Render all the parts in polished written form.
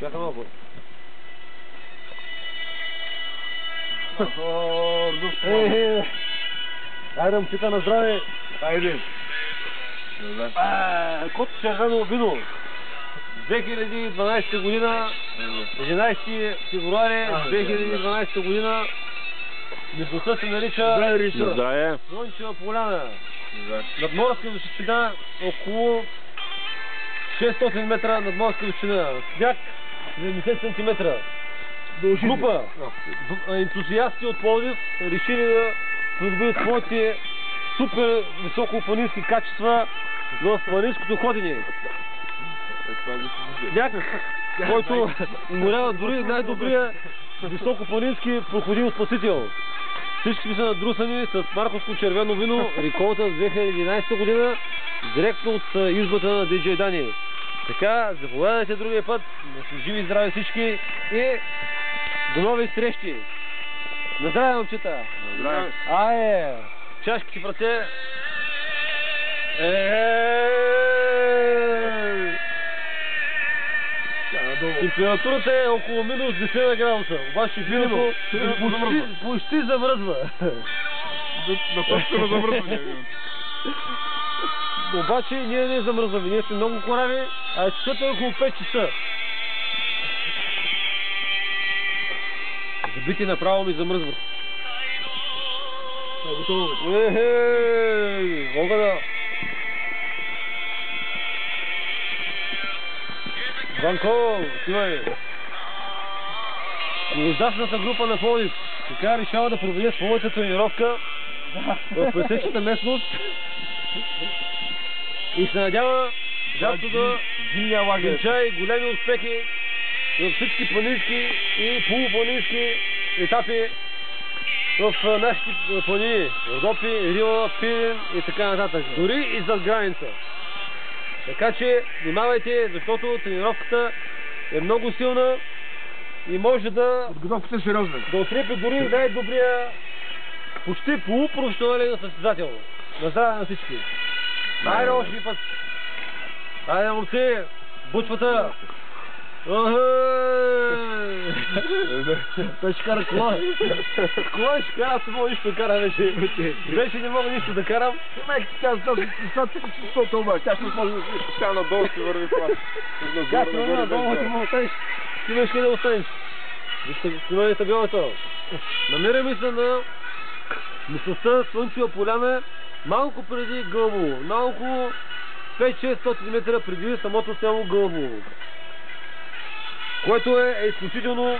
Чакай малко. Айде, момчета, на здраве! Айде! Код червено вино. 2012 година, 11 февруари 2012 година, местността се нарича Слънчева поляна. Надморска височина около 600 метра надморска височина. Сняг 70 см. Група ентусиасти от Пловдив решили да придобият своите супер високо планински качества в планинското ходене. Сняг, който уморява дори най-добрия високопланински проходим спасител. Всички са надрусани с марковско червено вино, реколта в 2011 година, директно от избата на DJ Дани. Така, заповядайте другия път, да са живи и здрави всички и до нови срещи! На здраве, момчета! На здраве! Ае! Чашките в ръце! Температурата е около минус 10 градуса, обаче виното почти замръзва. На точно замръзване. Обаче ние не замръзваме, ние сме много корави, а часът е около 5 часа. Забити направо ми замръзват. Готово. Мога да... Банко, отивай! Ужасната група на Пловдив така решава да проведе своята тренировка в пресечната местност и се надява както да венчае големи успехи във всички планински и полупланински етапи в нашите планини. Родопи, Рила, Пилин и така нататък. Дори и зад граница. Така че внимавайте, защото тренировката е много силна и може да... Подготовката е сериозна. Да отрепи дори най-добрия, почти полупрофесионален състезател. На здраве на всички. Айде още път. Айде, момци, бучвата. Той ще кара кола. Кола ще кара, аз не мога нищо да кара вече. Вече не мога нищо да карам. Майка ти каза, това това, тя ще може да надолу ще върви това. Тя ще върви надолу, ти му останеш. Ти имаш къде да останеш. Вижте, снимаме табелата. Намираме се на местността Слънчева поляна, малко преди Гълъбово. На около 5-600 метра преди самото село Гълъбово. Което е изключително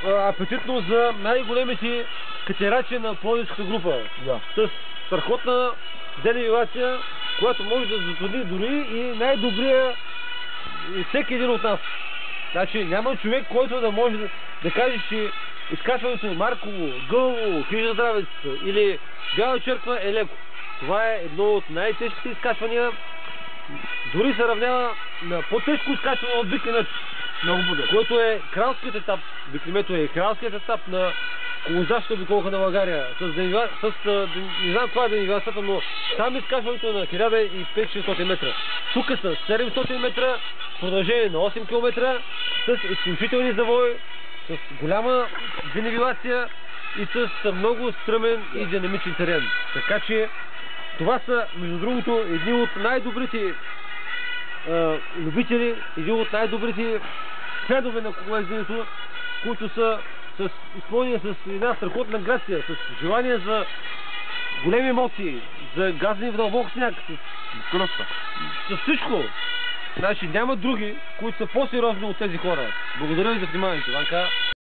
апетитно за най-големите катерачи на пловдивската група. С страхотна денивелация, която може да затрудни дори и най-добрия всеки един от нас. Значи няма човек, който да може да каже, че изкачването на Марково, Гълъбово, Хижа Здравец или Бяла черква е леко. Това е едно от най-тежките изкачвания. Дори се равнява на по-тежко изкачване от Биклимето. Много буде. Което е кралският етап. Биклимето е кралският етап на колоздащата обиколка на България. Не знам това е денивелацията, но там изкачването на 1500-600 метра. Тук са 700 метра, продължение на 8 км, с изключителни завои, с голяма денивелация и с много стръмен и динамичен терен. Така че това са, между другото, едни от най-добрите любители, един от най-добрите фенове на колоезденето, които са изпълнени с една страхотна грация, с желание за големи емоции, за газени в дълбок сняг, с всичко. Значи няма други, които са по-сериозни от тези хора. Благодаря ви за вниманието, Ванка.